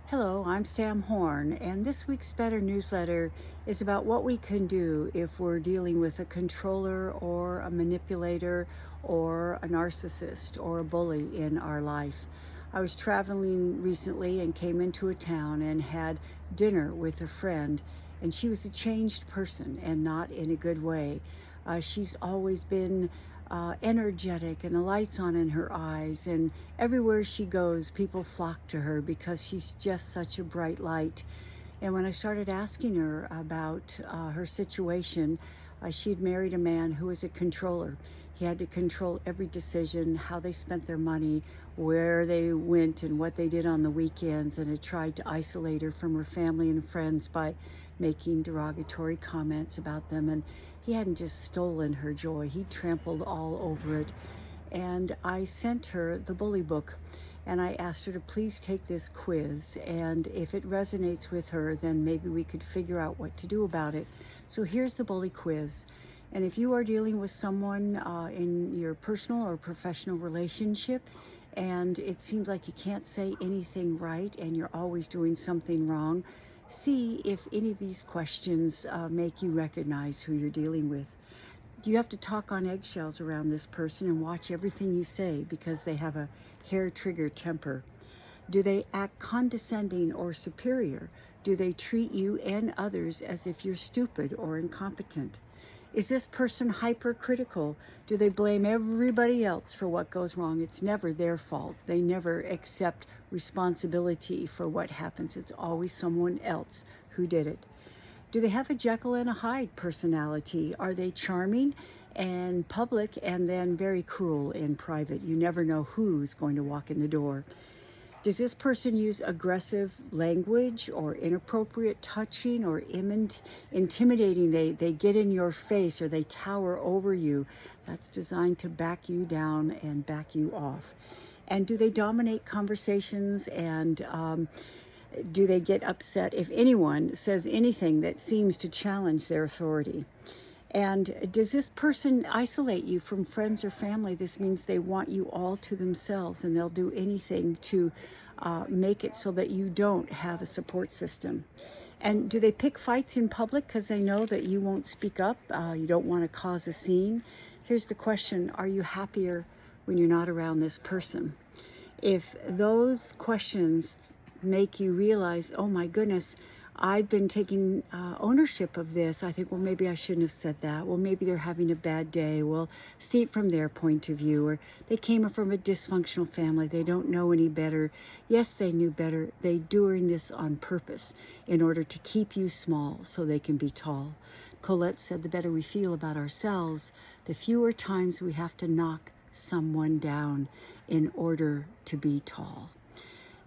Hello, I'm Sam Horn, and this week's Better newsletter is about what we can do if we're dealing with a controller or a manipulator or a narcissist or a bully in our life. I was traveling recently and came into a town and had dinner with a friend, and she was a changed person and not in a good way. She's always been energetic and the lights on in her eyes, and everywhere she goes people flock to her because she's just such a bright light. And when I started asking her about her situation, she'd married a man who was a controller. He had to control every decision, how they spent their money, where they went, and what they did on the weekends, and had tried to isolate her from her family and friends by making derogatory comments about them. And he hadn't just stolen her joy, he trampled all over it. And I sent her the bully book, and I asked her to please take this quiz, and if it resonates with her, then maybe we could figure out what to do about it. So here's the bully quiz. And if you are dealing with someone in your personal or professional relationship, and it seems like you can't say anything right and you're always doing something wrong, see if any of these questions make you recognize who you're dealing with. You have to talk on eggshells around this person and watch everything you say because they have a hair-trigger temper. Do they act condescending or superior? Do they treat you and others as if you're stupid or incompetent? Is this person hypercritical? Do they blame everybody else for what goes wrong? It's never their fault. They never accept responsibility for what happens. It's always someone else who did it. Do they have a Jekyll and a Hyde personality? Are they charming and public and then very cruel in private? You never know who's going to walk in the door. Does this person use aggressive language or inappropriate touching or intimidating? They get in your face or they tower over you. That's designed to back you down and back you off. And do they dominate conversations, and do they get upset if anyone says anything that seems to challenge their authority? And does this person isolate you from friends or family? This means they want you all to themselves, and they'll do anything to make it so that you don't have a support system. And do they pick fights in public because they know that you won't speak up? You don't want to cause a scene. Here's the question: are you happier when you're not around this person? If those questions make you realize, oh my goodness, I've been taking ownership of this. I think, well, maybe I shouldn't have said that. Well, maybe they're having a bad day. Well, see it from their point of view. Or they came from a dysfunctional family. They don't know any better. Yes, they knew better. They're doing this on purpose in order to keep you small so they can be tall. Colette said, the better we feel about ourselves, the fewer times we have to knock someone down in order to be tall.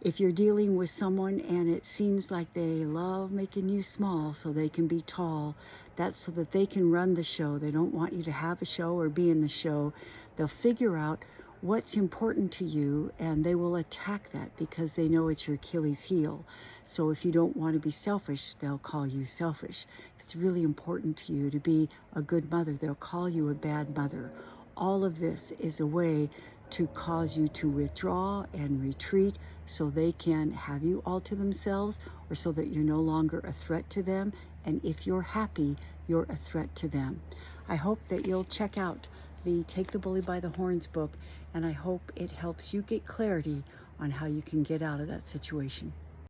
If you're dealing with someone and it seems like they love making you small so they can be tall, that's so that they can run the show. They don't want you to have a show or be in the show. They'll figure out what's important to you and they will attack that because they know it's your Achilles heel. So if you don't want to be selfish, they'll call you selfish. If it's really important to you to be a good mother, they'll call you a bad mother. All of this is a way to cause you to withdraw and retreat so they can have you all to themselves, or so that you're no longer a threat to them. And if you're happy, you're a threat to them. I hope that you'll check out the Take the Bully by the Horns book, and I hope it helps you get clarity on how you can get out of that situation.